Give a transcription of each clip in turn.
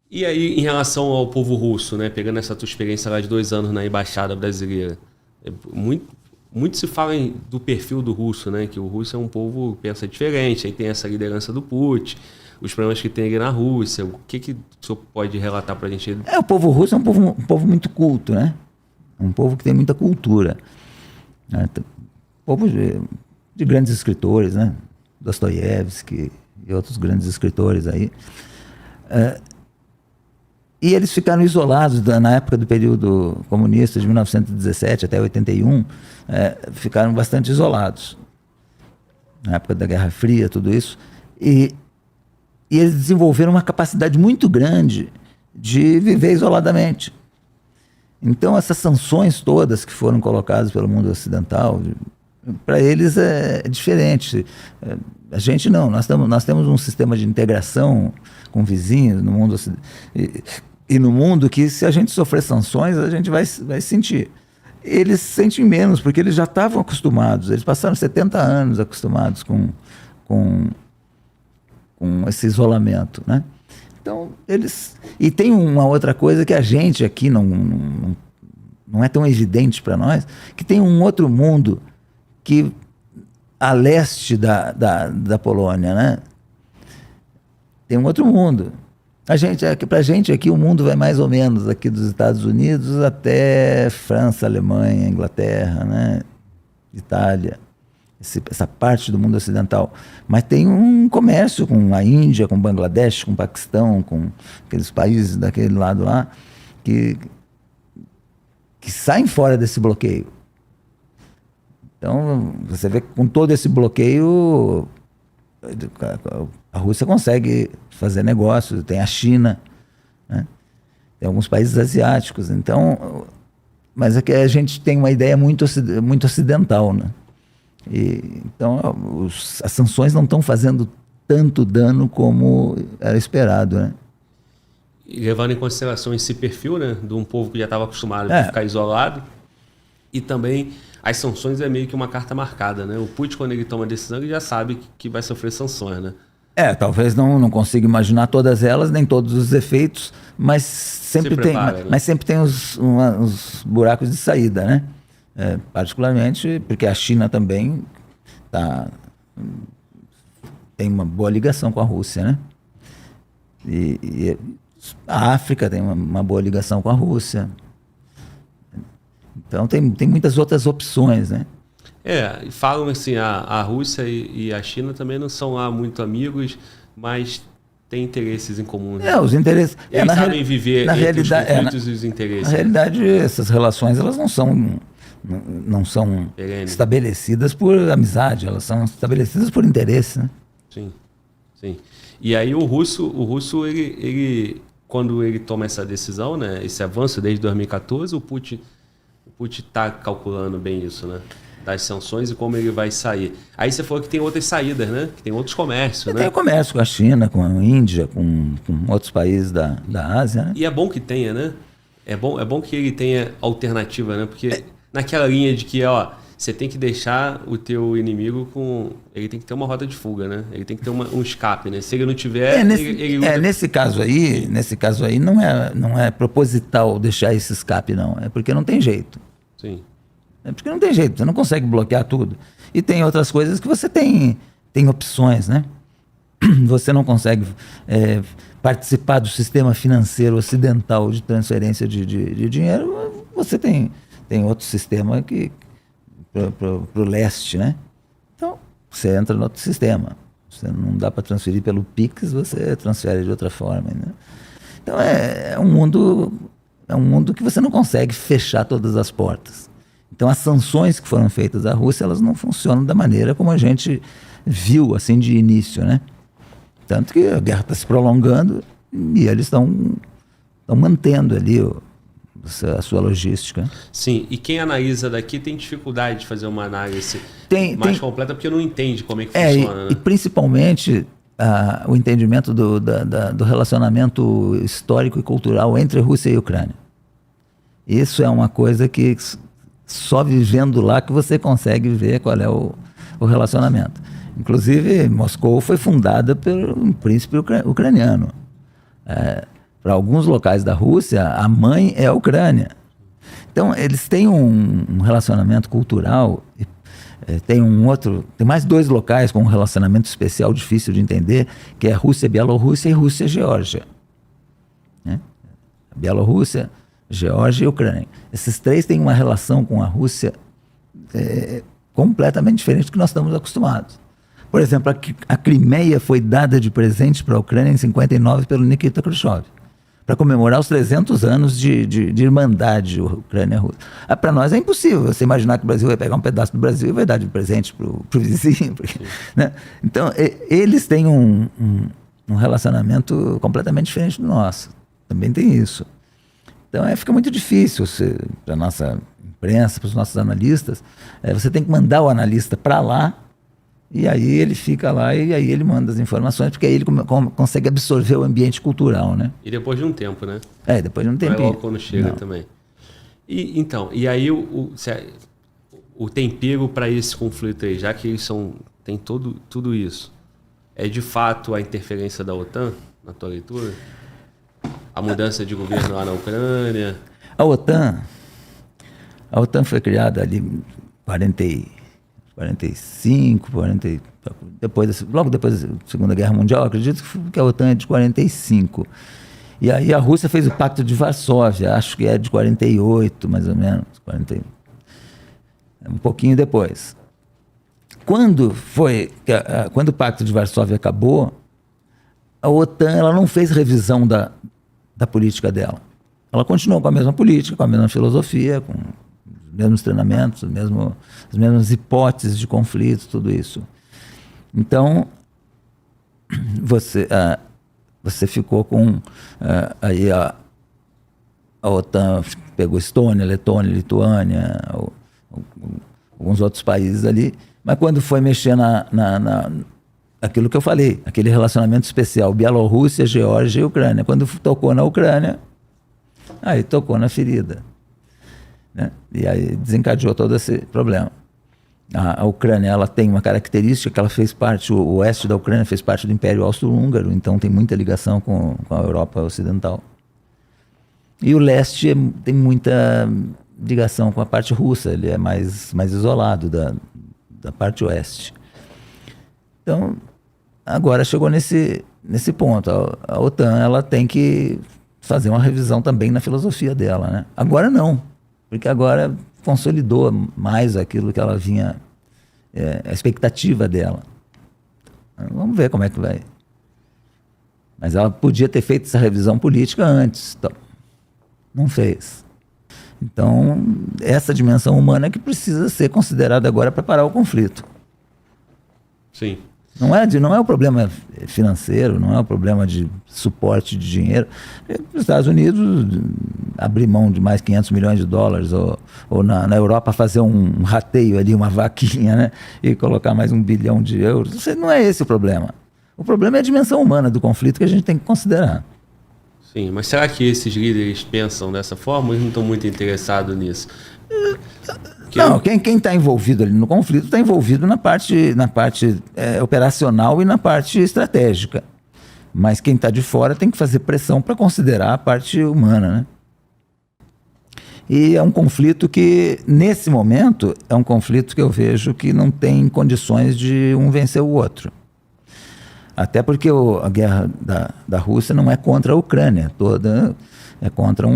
E aí, em relação ao povo russo, né? Pegando essa tua experiência lá de 2 anos na embaixada brasileira, muito, muito se fala do perfil do russo, né? Que o russo é um povo que pensa diferente, aí tem essa liderança do Putin, os problemas que tem ali na Rússia. O que o senhor pode relatar pra gente? O povo russo é um povo muito culto, né? Um povo que tem muita cultura. Né? Povo de grandes escritores, né? Dostoiévski e outros grandes escritores aí. E eles ficaram isolados na época do período comunista, de 1917 até 81, ficaram bastante isolados. Na época da Guerra Fria, tudo isso. E eles desenvolveram uma capacidade muito grande de viver isoladamente. Então, essas sanções todas que foram colocadas pelo mundo ocidental, para eles é diferente. A gente não, nós temos um sistema de integração com vizinhos no mundo ocidental. E no mundo que, se a gente sofrer sanções, a gente vai sentir. Eles sentem menos, porque eles já estavam acostumados. Eles passaram 70 anos acostumados com esse isolamento, né? Então, eles... E tem uma outra coisa que a gente aqui não é tão evidente para nós, que tem um outro mundo que a leste da Polônia, né? Tem um outro mundo. Pra gente aqui, o mundo vai mais ou menos aqui dos Estados Unidos até França, Alemanha, Inglaterra, né? Itália, essa parte do mundo ocidental. Mas tem um comércio com a Índia, com Bangladesh, com o Paquistão, com aqueles países daquele lado lá, que saem fora desse bloqueio. Então, você vê que com todo esse bloqueio, a Rússia consegue fazer negócios, tem a China, né? Tem alguns países asiáticos. Então, mas é que a gente tem uma ideia muito ocidental, né? Então, as sanções não estão fazendo tanto dano como era esperado, né? E levando em consideração esse perfil, né, de um povo que já estava acostumado a ficar isolado, e também as sanções é meio que uma carta marcada, né? O Putin, quando ele toma a decisão, ele já sabe que vai sofrer sanções, né? Talvez não consiga imaginar todas elas, nem todos os efeitos, mas sempre tem uns buracos de saída, né? Particularmente porque a China também tem uma boa ligação com a Rússia, né? E a África tem uma boa ligação com a Rússia. Então tem muitas outras opções, né? E falam assim, a Rússia e a China também não são lá muito amigos, mas têm interesses em comum. Né? Os interesses... Eles sabem viver entre os conflitos e os interesses. Na realidade, essas relações, elas não são estabelecidas por amizade, elas são estabelecidas por interesse, né? Sim. E aí o russo ele quando ele toma essa decisão, né, esse avanço desde 2014, o Putin está calculando bem isso, né? Das sanções e como ele vai sair. Aí você falou que tem outras saídas, né? Que tem outros comércios, né? Tem o comércio com a China, com a Índia, com outros países da Ásia, né? E é bom que tenha, né? É bom que ele tenha alternativa, né? Porque naquela linha de que, você tem que deixar o teu inimigo ele tem que ter uma rota de fuga, né? Ele tem que ter um escape, né? Se ele não tiver, ele luta... Nesse caso aí não é proposital deixar esse escape, não. É porque não tem jeito. Sim. É porque não tem jeito, você não consegue bloquear tudo. E tem outras coisas que você tem opções, né? Você não consegue participar do sistema financeiro ocidental de transferência de dinheiro, você tem outro sistema para o leste, né? Então, você entra no outro sistema. Você não dá para transferir pelo Pix, você transfere de outra forma, né? Então, é um mundo que você não consegue fechar todas as portas. Então, as sanções que foram feitas à Rússia, elas não funcionam da maneira como a gente viu, assim, de início, né? Tanto que a guerra está se prolongando e eles estão mantendo ali a sua logística. Sim, e quem analisa daqui tem dificuldade de fazer uma análise mais completa, porque não entende como é que funciona. Né? E principalmente o entendimento do relacionamento histórico e cultural entre Rússia e Ucrânia. Isso é uma coisa que só vivendo lá que você consegue ver qual é o relacionamento. Inclusive, Moscou foi fundada por um príncipe ucraniano. Para alguns locais da Rússia, a mãe é a Ucrânia. Então, eles têm um relacionamento cultural. Tem mais 2 locais com um relacionamento especial difícil de entender, que é Rússia, Bielorrússia e Rússia, Geórgia. Né? Bielorrússia, Geórgia e Ucrânia. Esses 3 têm uma relação com a Rússia completamente diferente do que nós estamos acostumados. Por exemplo, a Crimeia foi dada de presente para a Ucrânia em 59 pelo Nikita Khrushchev, para comemorar os 300 anos de irmandade Ucrânia-Rússia. Para nós é impossível você imaginar que o Brasil vai pegar um pedaço do Brasil e vai dar de presente para o vizinho. Né? Então, eles têm um relacionamento completamente diferente do nosso. Também tem isso. Então, fica muito difícil para a nossa imprensa, para os nossos analistas. Você tem que mandar o analista para lá, e aí ele fica lá e aí ele manda as informações, porque aí ele consegue absorver o ambiente cultural, né? E depois de um tempo, né? Depois de um tempo. Não é logo quando chega também. E aí o tempero para esse conflito aí, já que eles tem tudo isso, é de fato a interferência da OTAN, na tua leitura? A mudança de governo lá na Ucrânia? A OTAN foi criada ali em 45, logo depois da Segunda Guerra Mundial. Acredito que a OTAN é de 45. E aí a Rússia fez o Pacto de Varsóvia, acho que é de 48, mais ou menos, um pouquinho depois. Quando o Pacto de Varsóvia acabou, a OTAN ela não fez revisão da política dela. Ela continuou com a mesma política, com a mesma filosofia, com os mesmos treinamentos, as mesmas hipóteses de conflito, tudo isso. Então, você ficou com... aí a OTAN pegou Estônia, Letônia, Lituânia, alguns outros países ali, mas quando foi mexer aquilo que eu falei, aquele relacionamento especial, Bielorrússia, Geórgia e Ucrânia, quando tocou na Ucrânia, aí tocou na ferida. Né? E aí desencadeou todo esse problema. A Ucrânia ela tem uma característica que ela fez parte, o oeste da Ucrânia fez parte do Império Austro-Húngaro, então tem muita ligação com a Europa Ocidental. E o leste tem muita ligação com a parte russa, ele é mais isolado da parte oeste. Então, agora chegou nesse ponto. A OTAN ela tem que fazer uma revisão também na filosofia dela. Né? Agora não, porque agora consolidou mais aquilo que ela vinha, a expectativa dela. Vamos ver como é que vai. Mas ela podia ter feito essa revisão política antes. Então, não fez. Então, essa dimensão humana que precisa ser considerada agora para parar o conflito. Sim. Não é o problema financeiro, não é o problema de suporte de dinheiro. Os Estados Unidos abrir mão de mais 500 milhões de dólares, ou na Europa fazer um rateio ali, uma vaquinha, né? E colocar mais 1 bilhão de euros. Não é esse o problema. O problema é a dimensão humana do conflito que a gente tem que considerar. Sim, mas será que esses líderes pensam dessa forma ou eles não estão muito interessados nisso? Não, quem está envolvido ali no conflito está envolvido na parte operacional e na parte estratégica. Mas quem está de fora tem que fazer pressão para considerar a parte humana, né? E é um conflito que, nesse momento, é um conflito que eu vejo que não tem condições de um vencer o outro. Até porque a guerra da Rússia não é contra a Ucrânia toda, é contra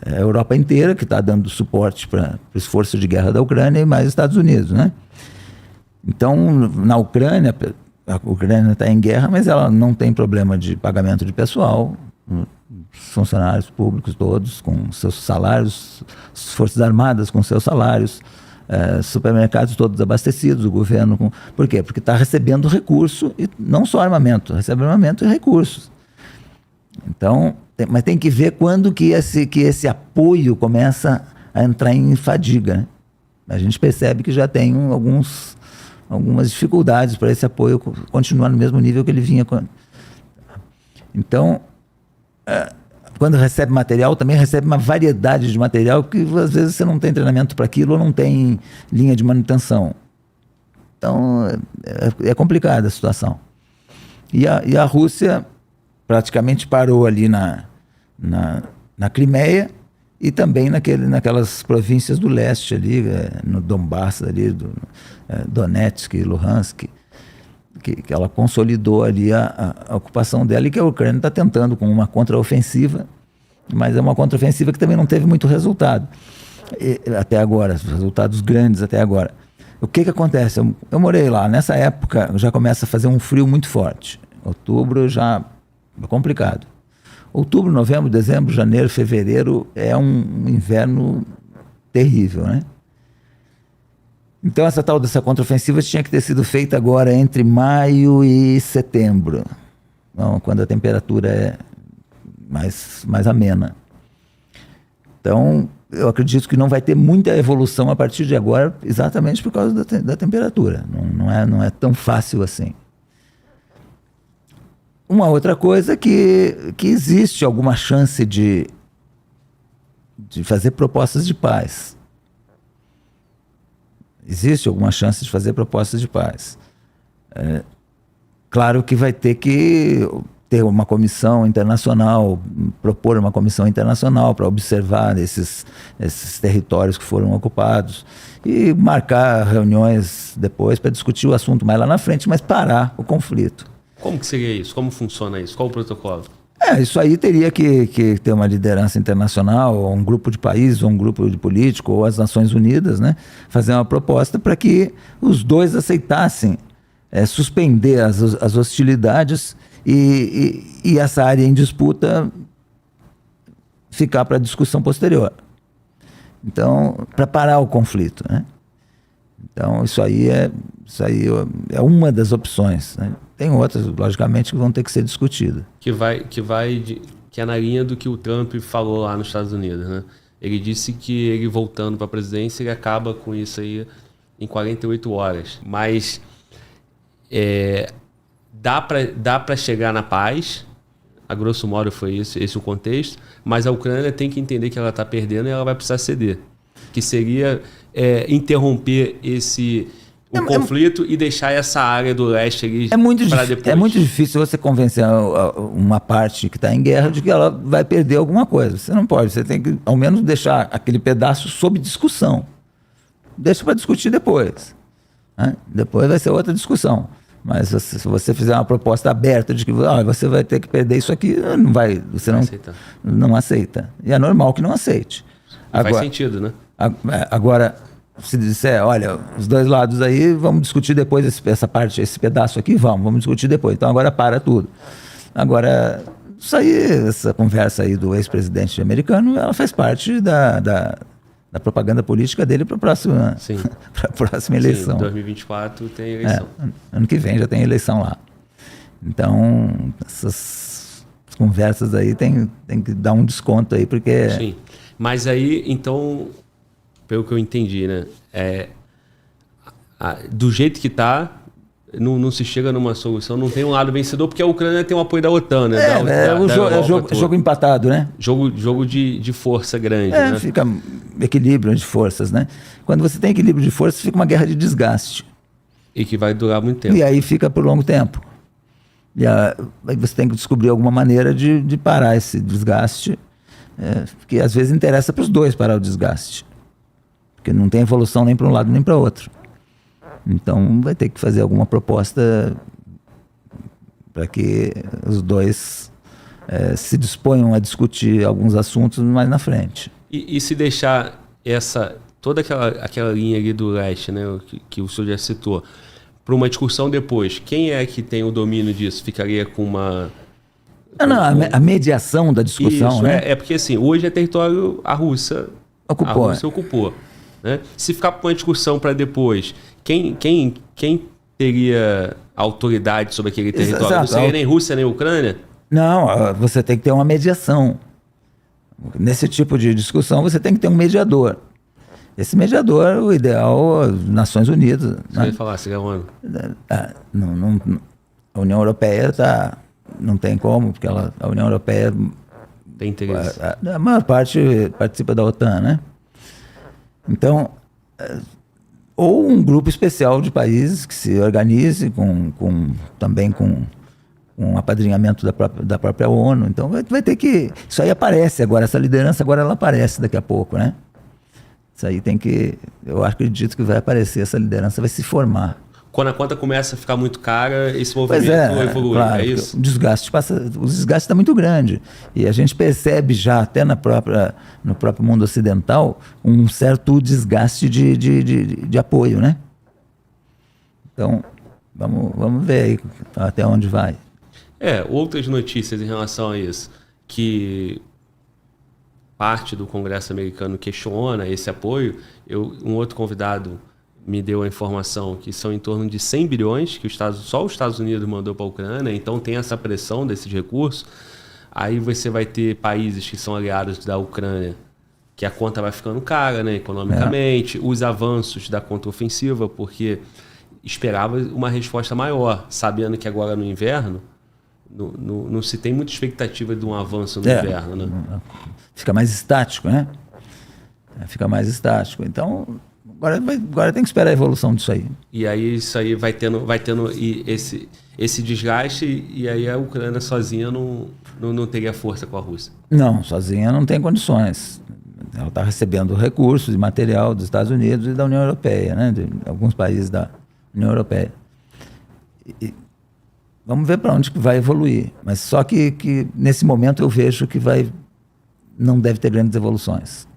a Europa inteira que está dando suporte para o esforço de guerra da Ucrânia e mais os Estados Unidos, né? Então, na Ucrânia, a Ucrânia está em guerra, mas ela não tem problema de pagamento de pessoal, os funcionários públicos todos com seus salários, as Forças Armadas com seus salários, supermercados todos abastecidos, o governo com... Por quê? Porque está recebendo recurso, e não só armamento, recebe armamento e recursos. Então, mas tem que ver quando que esse apoio começa a entrar em fadiga. Né? A gente percebe que já tem algumas dificuldades para esse apoio continuar no mesmo nível que ele vinha. Então, quando recebe material, também recebe uma variedade de material que às vezes você não tem treinamento para aquilo ou não tem linha de manutenção. Então, é complicada a situação. E a Rússia praticamente parou ali na Crimeia e também naquelas províncias do leste ali, no Donbass ali, Donetsk e Luhansk, que ela consolidou ali a ocupação dela, e que a Ucrânia está tentando com uma contraofensiva, mas é uma contraofensiva que também não teve muito resultado até agora, resultados grandes até agora. O que acontece? Eu morei lá, nessa época já começa a fazer um frio muito forte. Outubro já é complicado. Outubro, novembro, dezembro, janeiro, fevereiro é um inverno terrível, né? Então essa tal dessa contraofensiva tinha que ter sido feita agora entre maio e setembro, quando a temperatura é mais amena. Então eu acredito que não vai ter muita evolução a partir de agora, exatamente por causa da temperatura. Não é tão fácil assim. Uma outra coisa é que existe alguma chance de fazer propostas de paz. Existe alguma chance de fazer propostas de paz. Claro que vai ter que ter uma comissão internacional, propor uma comissão internacional para observar esses territórios que foram ocupados e marcar reuniões depois para discutir o assunto mais lá na frente, mas parar o conflito. Como que seria isso? Como funciona isso? Qual o protocolo? Isso aí teria que ter uma liderança internacional, ou um grupo de países, ou um grupo de políticos, ou as Nações Unidas, né, fazer uma proposta para que os dois aceitassem suspender as hostilidades e essa área em disputa ficar para discussão posterior. Então, para parar o conflito, né? Então, isso aí é uma das opções, né? Tem outras, logicamente, que vão ter que ser discutidas. Que é na linha do que o Trump falou lá nos Estados Unidos, né? Ele disse que ele voltando para a presidência, ele acaba com isso aí em 48 horas. Mas dá para chegar na paz, a grosso modo foi esse o contexto, mas a Ucrânia tem que entender que ela está perdendo e ela vai precisar ceder. Que seria interromper o conflito e deixar essa área do leste ali para depois. É muito difícil você convencer uma parte que está em guerra de que ela vai perder alguma coisa. Você não pode, você tem que ao menos deixar aquele pedaço sob discussão. Deixa para discutir depois, né? Depois vai ser outra discussão. Mas se você fizer uma proposta aberta de que você vai ter que perder isso aqui, você não aceita. E é normal que não aceite. Faz sentido, né? Agora, se disser, olha, os dois lados aí, vamos discutir depois essa parte, esse pedaço aqui, vamos discutir depois. Então agora para tudo. Agora, essa conversa aí do ex-presidente americano, ela faz parte da propaganda política dele para a próxima eleição. Em 2024 tem eleição. Ano que vem já tem eleição lá. Então, essas conversas aí tem que dar um desconto aí, porque... Sim, mas aí, então, pelo que eu entendi, né? Do jeito que está, não se chega numa solução, não tem um lado vencedor, porque a Ucrânia tem o apoio da OTAN, né? Jogo empatado, né? Jogo de força grande, né? Fica equilíbrio de forças, né? Quando você tem equilíbrio de forças, fica uma guerra de desgaste. E que vai durar muito tempo. E aí fica por longo tempo. E aí você tem que descobrir alguma maneira de parar esse desgaste, porque às vezes interessa para os dois parar o desgaste. Porque não tem evolução nem para um lado nem para outro. Então vai ter que fazer alguma proposta para que os dois se disponham a discutir alguns assuntos mais na frente. E se deixar toda aquela linha ali do leste, né, que o senhor já citou, para uma discussão depois, quem é que tem o domínio disso? Ficaria com uma... A mediação da discussão, isso, né? Porque assim, hoje é território a Rússia ocupou. Né? Se ficar para uma discussão para depois, quem teria autoridade sobre aquele território? Exato. Não seria nem Rússia nem Ucrânia? Não, você tem que ter uma mediação. Nesse tipo de discussão, você tem que ter um mediador. Esse mediador, o ideal, Nações Unidas. Você vai falar, seria onde? A União Europeia não tem como, porque a União Europeia... Tem interesse. A maior parte participa da OTAN, né? Então, ou um grupo especial de países que se organize também com um apadrinhamento da própria ONU. Então vai ter que... Isso aí aparece agora, essa liderança agora ela aparece daqui a pouco, né? Isso aí tem que... Eu acredito que vai aparecer, essa liderança vai se formar. Quando a conta começa a ficar muito cara, esse movimento evolui, claro, é isso? O desgaste está muito grande. E a gente percebe já, até no próprio mundo ocidental, um certo desgaste de apoio, né? Então, vamos ver aí até onde vai. Outras notícias em relação a isso, que parte do Congresso americano questiona esse apoio. Um outro convidado me deu a informação que são em torno de 100 bilhões que só os Estados Unidos mandou para a Ucrânia, então tem essa pressão desses recursos. Aí você vai ter países que são aliados da Ucrânia, que a conta vai ficando cara, né, economicamente, os avanços da contraofensiva, porque esperava uma resposta maior, sabendo que agora no inverno não se tem muita expectativa de um avanço no inverno, né? Fica mais estático, né? Fica mais estático. Então, agora tem que esperar a evolução disso aí. E aí isso aí vai tendo esse desgaste, e aí a Ucrânia sozinha não teria força com a Rússia. Não, sozinha não tem condições. Ela está recebendo recursos e material dos Estados Unidos e da União Europeia, né? De alguns países da União Europeia. Vamos ver para onde que vai evoluir. Mas só que nesse momento eu vejo que não deve ter grandes evoluções.